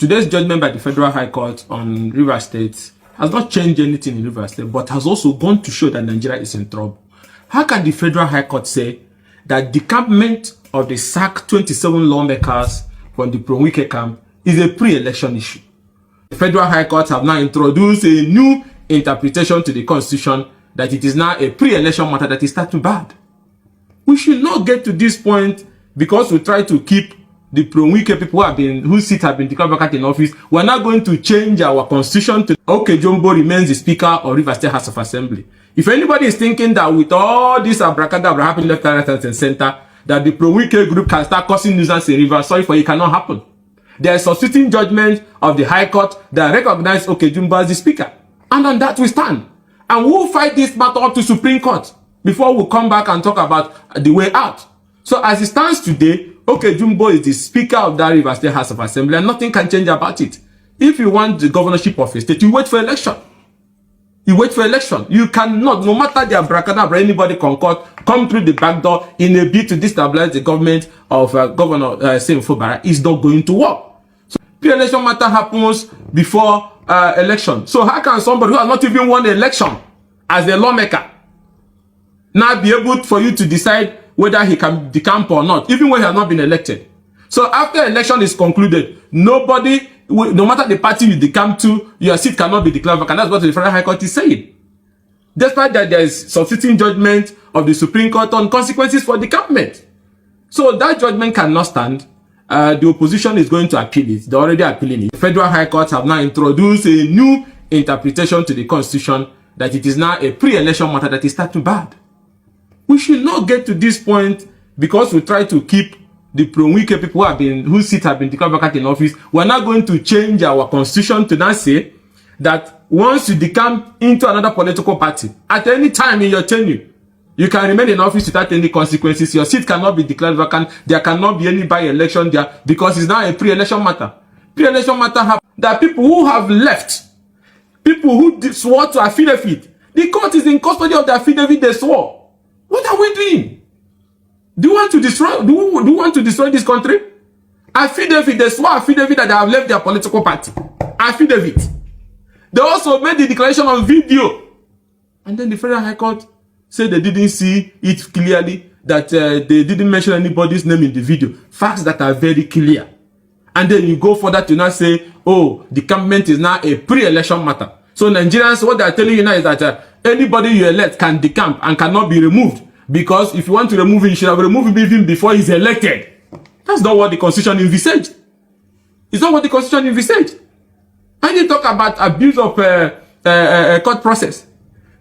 Today's judgment by the Federal High Court on Rivers State has not changed anything in Rivers State, but has also gone to show that Nigeria is in trouble. How can the Federal High Court say that decampment of the sacked 27 lawmakers from the pro-Wike camp is a pre-election issue? The Federal High Court have now introduced a new interpretation to the Constitution that it is now a pre-election matter that is starting bad. We should not get to this point because we try to keep the pro-Wike people whose seats have been declared vacant in office. We're not going to change our constitution to Ugochinyere remains the Speaker of Rivers State House of Assembly. If anybody is thinking that with all this abracadabra happening left, right, and center, that the pro-Wike group can start causing nuisance in Rivers, sorry for it cannot happen. There is substituting judgment of the High Court that recognizes Ugochinyere as the Speaker. And on that we stand. And we'll fight this matter up to Supreme Court before we come back and talk about the way out. So as it stands today, Ugochinyere is the Speaker of that Rivers State House of Assembly, and nothing can change about it. If you want the governorship of a state, you wait for election. You wait for election. You cannot, no matter the abracadabra anybody concord, come through the back door in a bid to destabilize the government of Governor Fubara. Is not going to work. So pre-election matter happens before election. So how can somebody who has not even won the election as a lawmaker now be able for you to decide whether he can decamp or not, even when he has not been elected? So after election is concluded, nobody, no matter the party you decamp to, your seat cannot be declared vacant. That's what the Federal High Court is saying. Despite that, there is substituting judgment of the Supreme Court on consequences for decampment. So that judgment cannot stand. The opposition is going to appeal it. They're already appealing it. The Federal High Court have now introduced a new interpretation to the Constitution that it is now a pre-election matter that is starting bad. We should not get to this point because we try to keep the pro-Wike people whose seats have been declared vacant in office. We're not going to change our constitution to now say that once you decamp into another political party, at any time in your tenure, you can remain in office without any consequences. Your seat cannot be declared vacant. There cannot be any by-election there because it's now a pre-election matter. Pre-election matter have that people who have left, people who swore to affidavit, the court is in custody of the affidavit they swore. What are we doing? Do you want to destroy? Do you want to destroy this country? Affidavit, they swore affidavit that they have left their political party. Affidavit. They also made the declaration on video, and then the Federal High Court said they didn't see it clearly, that they didn't mention anybody's name in the video. Facts that are very clear. And then you go further to now say, oh, the decampment is now a pre-election matter. So Nigerians, what they are telling you now is that anybody you elect can decamp and cannot be removed. Because if you want to remove him, you should have removed him even before he's elected. That's not what the Constitution envisaged. It's not what the Constitution envisaged. And you talk about abuse of court process.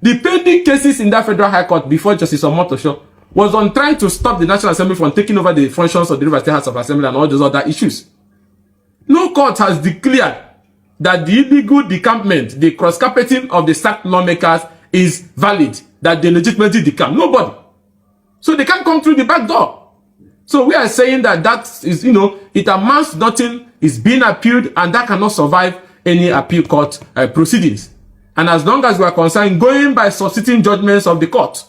The pending cases in that Federal High Court before Justice Omotosho was on trying to stop the National Assembly from taking over the functions of the Rivers State House of Assembly and all those other issues. No court has declared that the illegal decampment, the cross-carpeting of the sacked lawmakers is valid, that they legitimately decamp. Nobody. So they can't come through the back door. So we are saying that that is, it amounts to nothing, is being appealed, and that cannot survive any appeal court proceedings. And as long as we are concerned, going by substituting judgments of the court,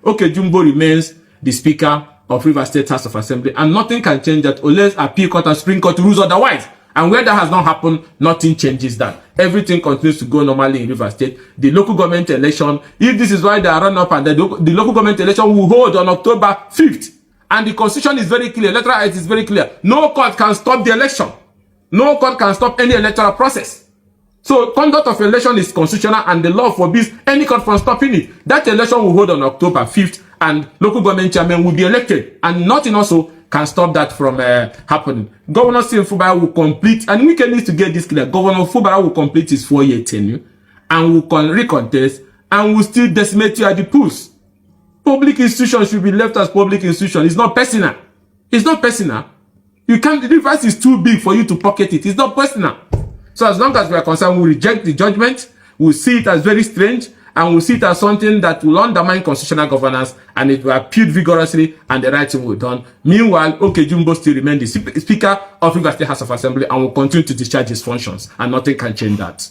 Ugochinyere remains the Speaker of Rivers State House of Assembly, and nothing can change that unless appeal court and Supreme Court rules otherwise. And where that has not happened, nothing changes that. Everything continues to go normally in Rivers State. The local government election, if this is why they are run up, and the local government election will hold on October 5th. And the Constitution is very clear, electoral act is very clear. No court can stop the election. No court can stop any electoral process. So conduct of election is constitutional, and the law forbids any court from stopping it. That election will hold on October 5th, and local government chairman will be elected. And nothing also can stop that from happening. Governor Fubara will complete, and we need to get this clear, Governor Fubara will complete his 4-year tenure, and will recontest, and will still decimate you at the polls. Public institutions should be left as public institutions. It's not personal. It's not personal. You can't, the device is too big for you to pocket it. It's not personal. So as long as we are concerned, we reject the judgment, we see it as very strange, and we see it as something that will undermine constitutional governance, and it will appeal vigorously, and the right thing will be done. Meanwhile, Ugochinyere still remains the Speaker of Rivers State House of Assembly and will continue to discharge his functions, and nothing can change that.